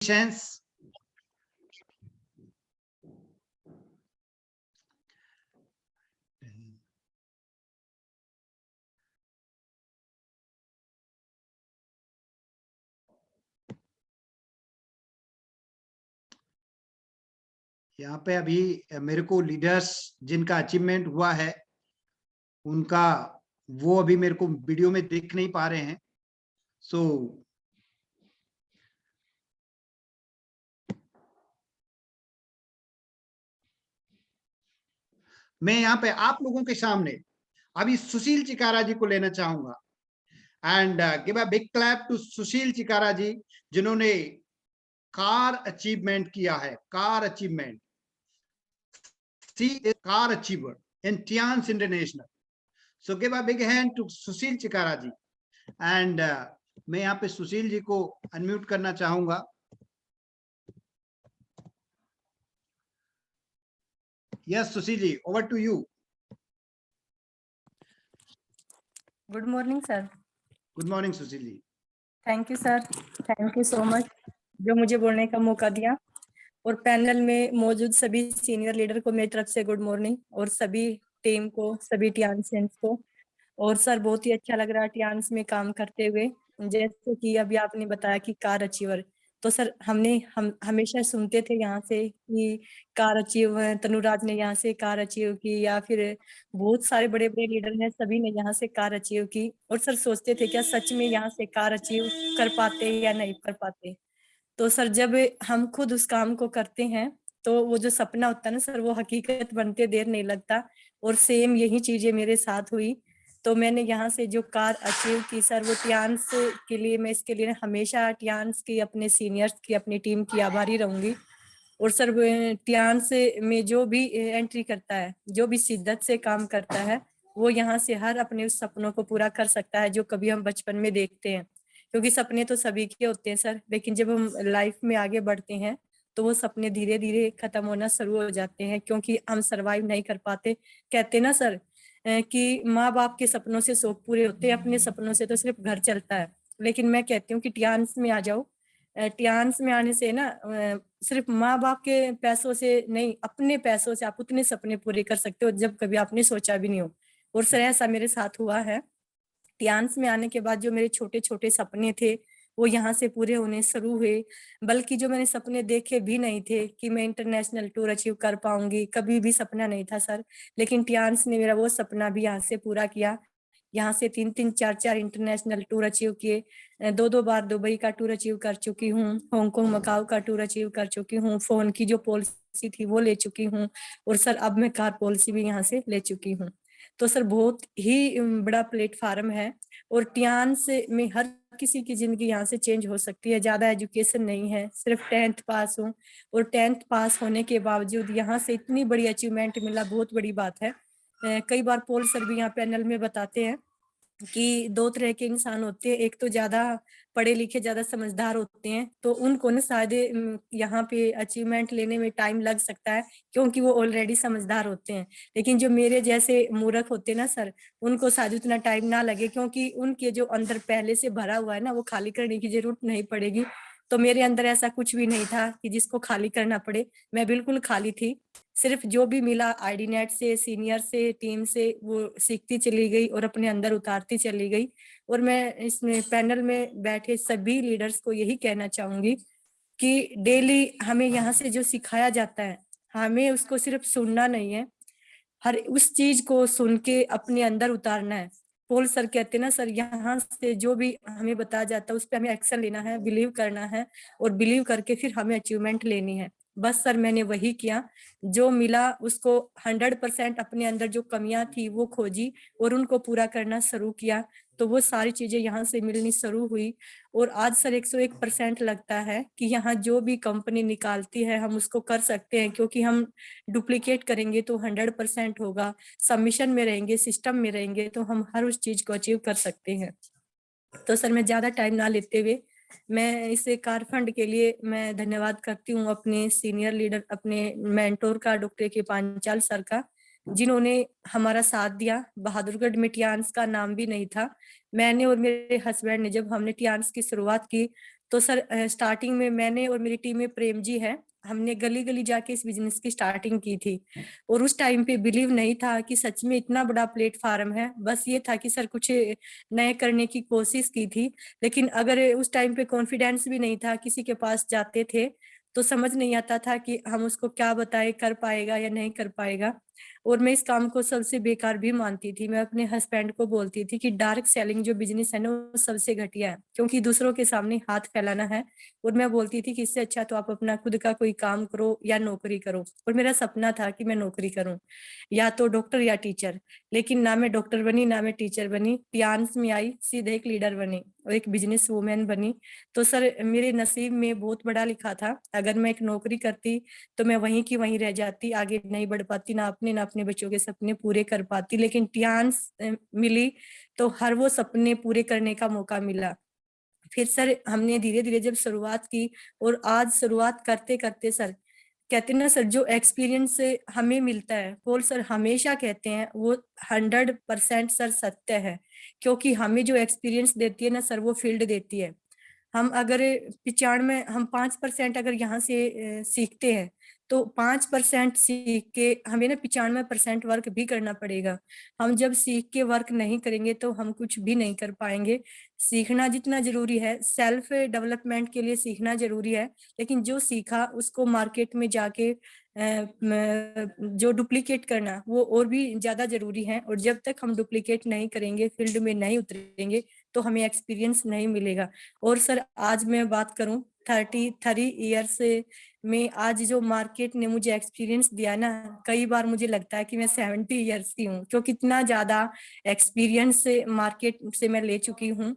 Chance. यहाँ पे अभी मेरे को लीडर्स जिनका अचीवमेंट हुआ है उनका वो अभी मेरे को वीडियो में देख नहीं पा रहे हैं। सो मैं यहाँ पे आप लोगों के सामने अभी सुशील चिकारा जी को लेना चाहूंगा and give a big clap to Sushil Chikara ji जिन्होंने कार अचीवमेंट किया है। Car achievement, she is car achiever in Tiens international. So give a big hand to Sushil Chikara ji and मैं यहाँ पे सुशील जी को अनम्यूट करना चाहूंगा। Yes Sushil ji, over to you. Good morning sir. Good morning Sushil ji. Thank you sir, thank you so much जो मुझे बोलने का मौका दिया। और पैनल में मौजूद सभी सीनियर लीडर को मेरी तरफ से गुड मॉर्निंग, और सभी टीम को, सभी टियान्सियंस को। और सर बहुत ही अच्छा लग रहा है टियान्स में काम करते हुए। जैसे कि अभी आपने बताया कि कार अचीवर, तो सर हम हमेशा सुनते थे यहाँ से कि कार अचीव, तनुराज ने यहाँ से कार अचीव की, या फिर बहुत सारे बड़े बड़े लीडर हैं, सभी ने यहाँ से कार अचीव की। और सर सोचते थे क्या सच में यहाँ से कार अचीव कर पाते या नहीं कर पाते। तो सर जब हम खुद उस काम को करते हैं तो वो जो सपना होता है ना सर, वो हकीकत बनते देर नहीं लगता। और सेम यही चीजें मेरे साथ हुई। तो मैंने यहाँ से जो कार अचीव की सर, वो टियान्स के लिए, मैं इसके लिए हमेशा टियान्स की, अपने सीनियर्स की, अपनी टीम की आभारी रहूंगी। और सर टियान्स में जो भी एंट्री करता है, जो भी शिद्दत से काम करता है, वो यहाँ से हर अपने उस सपनों को पूरा कर सकता है जो कभी हम बचपन में देखते हैं। क्योंकि सपने तो सभी के होते हैं सर, लेकिन जब हम लाइफ में आगे बढ़ते हैं तो वो सपने धीरे धीरे खत्म होना शुरू हो जाते हैं, क्योंकि हम सरवाइव नहीं कर पाते। कहते ना सर कि माँ बाप के सपनों से शौक पूरे होते हैं, अपने सपनों से तो सिर्फ घर चलता है। लेकिन मैं कहती हूँ कि टियान्स में आ जाओ। टियान्स में आने से ना सिर्फ माँ बाप के पैसों से नहीं, अपने पैसों से आप उतने सपने पूरे कर सकते हो जब कभी आपने सोचा भी नहीं हो। और सर ऐसा मेरे साथ हुआ है। टियान्स में आने के बाद जो मेरे छोटे छोटे सपने थे वो यहाँ से पूरे होने शुरू हुए। बल्कि जो मैंने सपने देखे भी नहीं थे कि मैं इंटरनेशनल टूर अचीव कर पाऊंगी, कभी भी सपना नहीं था सर। लेकिन टियान्स ने मेरा वो सपना भी यहाँ से पूरा किया। यहाँ से 3-3, 4-4 इंटरनेशनल टूर अचीव किए। 2-2 बार दुबई का टूर अचीव कर चुकी हूँ, हांगकांग मकाऊ का टूर अचीव कर चुकी हूँ, फोन की जो पॉलिसी थी वो ले चुकी हूँ। और सर अब मैं कार पॉलिसी भी यहाँ से ले चुकी हूँ। तो सर बहुत ही बड़ा प्लेटफार्म है। और टियान्स में हर किसी की जिंदगी यहाँ से चेंज हो सकती है। ज्यादा एजुकेशन नहीं है, सिर्फ 10th पास हूँ। और 10th पास होने के बावजूद यहाँ से इतनी बड़ी अचीवमेंट मिला, बहुत बड़ी बात है। कई बार पोल सर भी यहाँ पैनल में बताते हैं कि 2 तरह के इंसान होते हैं। एक तो ज्यादा पढ़े लिखे, ज्यादा समझदार होते हैं, तो उनको ना शायद यहाँ पे अचीवमेंट लेने में टाइम लग सकता है, क्योंकि वो ऑलरेडी समझदार होते हैं। लेकिन जो मेरे जैसे मूर्ख होते हैं ना सर, उनको शायद उतना टाइम ना लगे, क्योंकि उनके जो अंदर पहले से भरा हुआ है ना, वो खाली करने की जरूरत नहीं पड़ेगी। तो मेरे अंदर ऐसा कुछ भी नहीं था कि जिसको खाली करना पड़े। मैं बिल्कुल खाली थी। सिर्फ जो भी मिला आईडी नेट से, सीनियर से, टीम से, वो सीखती चली गई और अपने अंदर उतारती चली गई। और मैं इसमें पैनल में बैठे सभी लीडर्स को यही कहना चाहूंगी कि डेली हमें यहाँ से जो सिखाया जाता है, हमें उसको सिर्फ सुनना नहीं है, हर उस चीज को सुन के अपने अंदर उतारना है। पोल सर कहते हैं ना सर, यहाँ से जो भी हमें बताया जाता है उस पर हमें एक्शन लेना है, बिलीव करना है, और बिलीव करके फिर हमें अचीवमेंट लेनी है। बस सर मैंने वही किया। जो मिला उसको 100% अपने अंदर जो कमियां थी वो खोजी और उनको पूरा करना शुरू किया। तो वो सारी चीजें यहाँ से मिलनी शुरू हुई। और आज सर 101% लगता है कि यहाँ जो भी कंपनी निकालती है हम उसको कर सकते हैं, क्योंकि हम डुप्लीकेट करेंगे तो 100% होगा। सबमिशन में रहेंगे, सिस्टम में रहेंगे, तो हम हर उस चीज को अचीव कर सकते हैं। तो सर मैं ज्यादा टाइम ना लेते हुए, मैं इस कार फंड के लिए मैं धन्यवाद करती हूँ अपने सीनियर लीडर, अपने मेंटोर का, डॉक्टर के पांचाल सर का, जिन्होंने हमारा साथ दिया। बहादुरगढ़ में टियान्स का नाम भी नहीं था। मैंने और मेरे हस्बैंड ने जब हमने टियान्स की शुरुआत की तो सर स्टार्टिंग में मैंने और मेरी टीम में प्रेम जी है, हमने गली गली जाके इस बिजनेस की स्टार्टिंग की थी। और उस टाइम पे बिलीव नहीं था कि सच में इतना बड़ा प्लेटफार्म है, बस ये था कि सर कुछ नए करने की कोशिश की थी। लेकिन अगर उस टाइम पे कॉन्फिडेंस भी नहीं था, किसी के पास जाते थे तो समझ नहीं आता था कि हम उसको क्या बताए, कर पाएगा या नहीं कर पाएगा। और मैं इस काम को सबसे बेकार भी मानती थी। मैं अपने हस्बैंड को बोलती थी कि डायरेक्ट सेलिंग जो बिजनेस है ना वो सबसे घटिया है, क्योंकि दूसरों के सामने हाथ फैलाना है। और मैं बोलती थी कि इससे अच्छा तो आप अपना खुद का कोई काम करो या नौकरी करो। और मेरा सपना था कि मैं नौकरी करूं, या तो डॉक्टर या टीचर। लेकिन ना मैं डॉक्टर बनी ना मैं टीचर बनी, टियान्स में आई सीधे एक लीडर बनी और एक बिजनेस वूमेन बनी। तो सर मेरे नसीब में बहुत बड़ा लिखा था, अगर मैं एक नौकरी करती तो मैं वहीं की वहीं रह जाती, आगे नहीं बढ़ पाती, ना अपने बच्चों के सपने पूरे कर पाती। लेकिन टियान्स मिली तो हर वो सपने पूरे करने का मौका मिला। फिर सर हमने धीरे धीरे जब शुरुआत की, और आज शुरुआत करते करते सर कहते हैं ना सर, जो एक्सपीरियंस हमें मिलता है पॉल सर हमेशा कहते हैं वो 100% सर सत्य है। क्योंकि हमें जो एक्सपीरियंस देती है ना सर वो फील्ड देती है। हम अगर 95 हम 5% अगर यहाँ से सीखते हैं तो 5% सीख के हमें ना 95% वर्क भी करना पड़ेगा। हम जब सीख के वर्क नहीं करेंगे तो हम कुछ भी नहीं कर पाएंगे। सीखना जितना जरूरी है, सेल्फ डेवलपमेंट के लिए सीखना जरूरी है, लेकिन जो सीखा उसको मार्केट में जाके जो डुप्लीकेट करना वो और भी ज्यादा जरूरी है। और जब तक हम डुप्लीकेट नहीं करेंगे, फील्ड में नहीं उतरेंगे, तो हमें एक्सपीरियंस नहीं मिलेगा। और सर आज मैं बात करूं 33 ईयर्स में, आज जो मार्केट ने मुझे एक्सपीरियंस दिया ना, कई बार मुझे लगता है कि मैं 70 ईयर्स की हूँ, क्योंकि इतना ज्यादा एक्सपीरियंस मार्केट से मैं ले चुकी हूँ।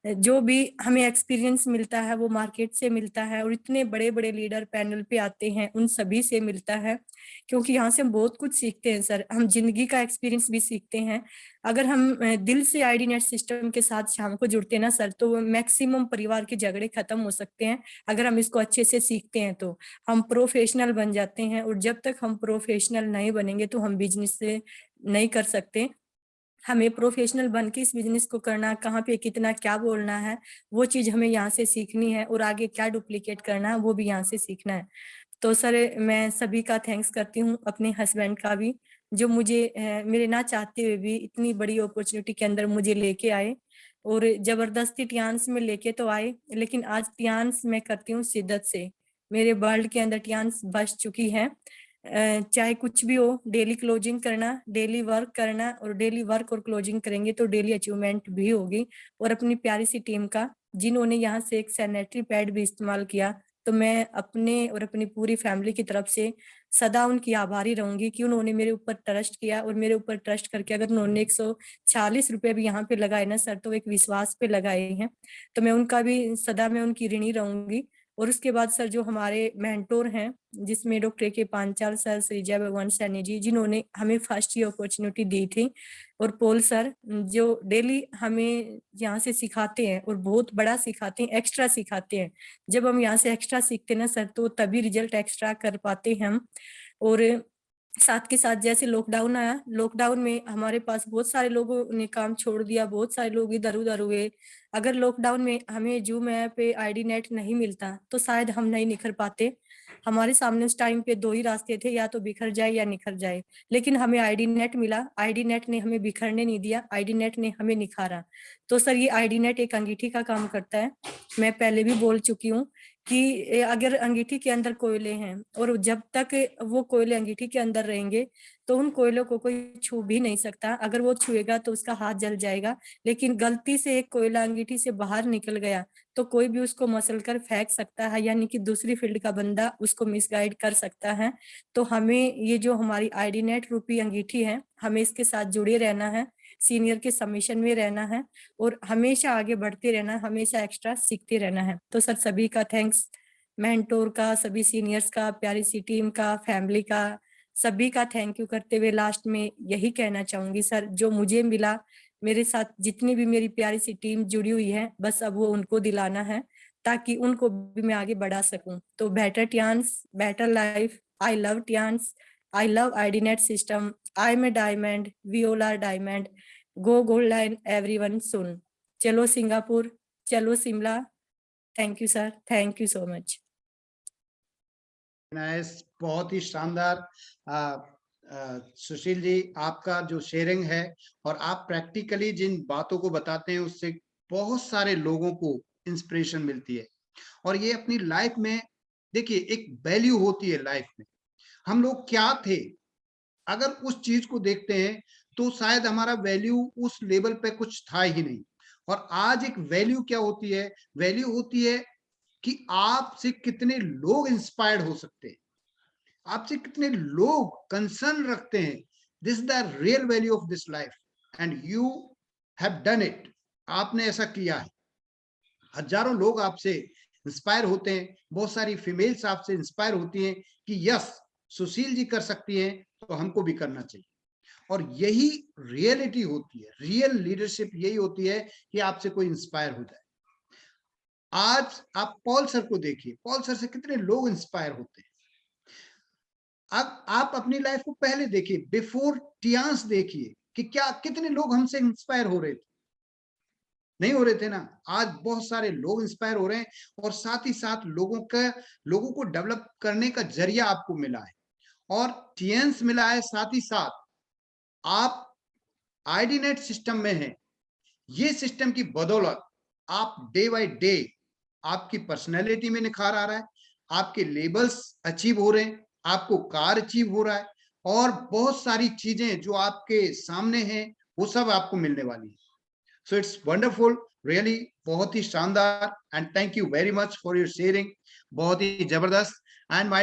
जो भी हमें एक्सपीरियंस मिलता है वो मार्केट से मिलता है, और इतने बड़े बड़े लीडर पैनल पे आते हैं उन सभी से मिलता है। क्योंकि यहाँ से हम बहुत कुछ सीखते हैं सर, हम जिंदगी का एक्सपीरियंस भी सीखते हैं। अगर हम दिल से आईडी नेट सिस्टम के साथ शाम को जुड़ते हैं ना सर, तो मैक्सिमम परिवार के झगड़े खत्म हो सकते हैं। अगर हम इसको अच्छे से सीखते हैं तो हम प्रोफेशनल बन जाते हैं। और जब तक हम प्रोफेशनल नहीं बनेंगे तो हम बिजनेस से नहीं कर सकते। हमें प्रोफेशनल बन के इस बिजनेस को करना, कहाँ पे कितना क्या बोलना है वो चीज हमें यहाँ से सीखनी है, और आगे क्या डुप्लीकेट करना है वो भी यहाँ से सीखना है। तो सर मैं सभी का थैंक्स करती हूँ, अपने हस्बैंड का भी, जो मुझे मेरे ना चाहते हुए भी इतनी बड़ी अपॉर्चुनिटी के अंदर मुझे लेके आए। और जबरदस्ती टियान्स में लेके तो आए, लेकिन आज टियान्स मैं करती हूँ शिद्दत से। मेरे वर्ल्ड के अंदर टियान्स बस चुकी है। चाहे कुछ भी हो, डेली क्लोजिंग करना, डेली वर्क करना, और डेली वर्क और क्लोजिंग करेंगे तो डेली अचीवमेंट भी होगी। और अपनी प्यारी सी टीम का, जिन्होंने यहाँ से एक सैनिटरी पैड भी इस्तेमाल किया, तो मैं अपने और अपनी पूरी फैमिली की तरफ से सदा उनकी आभारी रहूंगी कि उन्होंने मेरे ऊपर ट्रस्ट किया। और मेरे ऊपर ट्रस्ट करके अगर उन्होंने 140 रुपए भी यहाँ पे लगाए ना सर, तो एक विश्वास पे लगाए हैं, तो मैं उनका भी सदा मैं उनकी ऋणी रहूंगी। और उसके बाद सर जो हमारे मेंटोर हैं, जिसमें डॉक्टर के पांचाल सर, श्री जय भगवान सैनी जी, जिन्होंने हमें फर्स्ट ये अपॉर्चुनिटी दी थी, और पोल सर जो डेली हमें यहाँ से सिखाते हैं, और बहुत बड़ा सिखाते हैं, एक्स्ट्रा सिखाते हैं। जब हम यहाँ से एक्स्ट्रा सीखते हैं ना सर, तो तभी रिजल्ट एक्स्ट्रा कर पाते हैं हम। और साथ के साथ जैसे लॉकडाउन आया, लॉकडाउन में हमारे पास बहुत सारे लोगों ने काम छोड़ दिया, बहुत सारे लोग इधर उधर हुए। अगर लॉकडाउन में हमें जूम ऐप पे आईडी नेट नहीं मिलता तो शायद हम नहीं निखर पाते। हमारे सामने उस टाइम पे दो ही रास्ते थे, या तो बिखर जाए या निखर जाए। लेकिन हमें आईडी नेट मिला, आईडी नेट ने हमें बिखरने नहीं दिया, आईडी नेट ने हमें निखारा। तो सर ये आईडी नेट एक अंगीठी का काम करता है। मैं पहले भी बोल चुकी हूँ कि अगर अंगीठी के अंदर कोयले हैं, और जब तक वो कोयले अंगीठी के अंदर रहेंगे तो उन कोयलों को कोई छू भी नहीं सकता। अगर वो छुएगा तो उसका हाथ जल जाएगा। लेकिन गलती से एक कोयला अंगीठी से बाहर निकल गया तो कोई भी उसको मसल कर फेंक सकता है, यानी कि दूसरी फील्ड का बंदा उसको मिसगाइड कर सकता है। तो हमें ये जो हमारी आईडी नेट रूपी अंगीठी है, हमें इसके साथ जुड़े रहना है, सीनियर के सबमिशन में रहना है, और हमेशा आगे बढ़ते रहना है, हमेशा एक्स्ट्रा सीखते रहना है। तो सर सभी का थैंक्स, मेंटोर का, सभी सीनियर्स का, प्यारी सी टीम का, फैमिली का, सभी का थैंक यू करते हुए लास्ट में यही कहना चाहूंगी सर, जो मुझे मिला, मेरे साथ जितनी भी मेरी प्यारी सी टीम जुड़ी हुई है, बस अब वो उनको दिलाना है ताकि उनको भी मैं आगे बढ़ा सकूं। तो better Tiens, better life, I love Tiens, I love IDNet system. I'm a diamond. We all are diamond. Go gold line everyone soon. Chalo Singapore. Chalo Simla. Thank you, sir. Thank you so much. Nice, बहुत ही शानदार। सुशील जी, आपका जो sharing है और आप practically जिन बातों को बताते हैं उससे बहुत सारे लोगों को इंस्पिरेशन मिलती है। और ये अपनी लाइफ में देखिए एक वैल्यू होती है लाइफ में, हम लोग क्या थे अगर उस चीज को देखते हैं तो शायद हमारा वैल्यू उस लेवल पे कुछ था ही नहीं। और आज एक वैल्यू क्या होती है, वैल्यू होती है कि आपसे कितने लोग इंस्पायर्ड हो सकते हैं, आपसे कितने लोग कंसर्न रखते हैं। This is the real value of this life and you have done it. आपने ऐसा किया है, हजारों लोग आपसे इंस्पायर होते हैं, बहुत सारी फीमेल्स आपसे इंस्पायर होती हैं कि यस सुशील जी कर सकती हैं तो हमको भी करना चाहिए। और यही रियलिटी होती है, रियल लीडरशिप यही होती है कि आपसे कोई इंस्पायर हो जाए। आज आप पॉल सर को देखिए, पॉल सर से कितने लोग इंस्पायर होते हैं। अब आप अपनी लाइफ को पहले देखिए, बिफोर टियांस देखिए कि क्या कितने लोग हमसे इंस्पायर हो रहे थे, नहीं हो रहे थे ना। आज बहुत सारे लोग इंस्पायर हो रहे हैं और साथ ही साथ लोगों को डेवलप करने का जरिया आपको मिला है और टियंस मिला है। साथ ही साथ आप आईडीनेट सिस्टम में हैं, ये सिस्टम की बदौलत आप डे बाय डे आपकी पर्सनैलिटी में निखार आ रहा है, आपके लेबल्स अचीव हो रहे हैं, आपको कार अचीव हो रहा है और बहुत सारी चीजें जो आपके सामने हैं वो सब आपको मिलने वाली है। सो इट्स वंडरफुल, रियली बहुत ही शानदार and thank you very much for your sharing, बहुत ही जबरदस्त। And my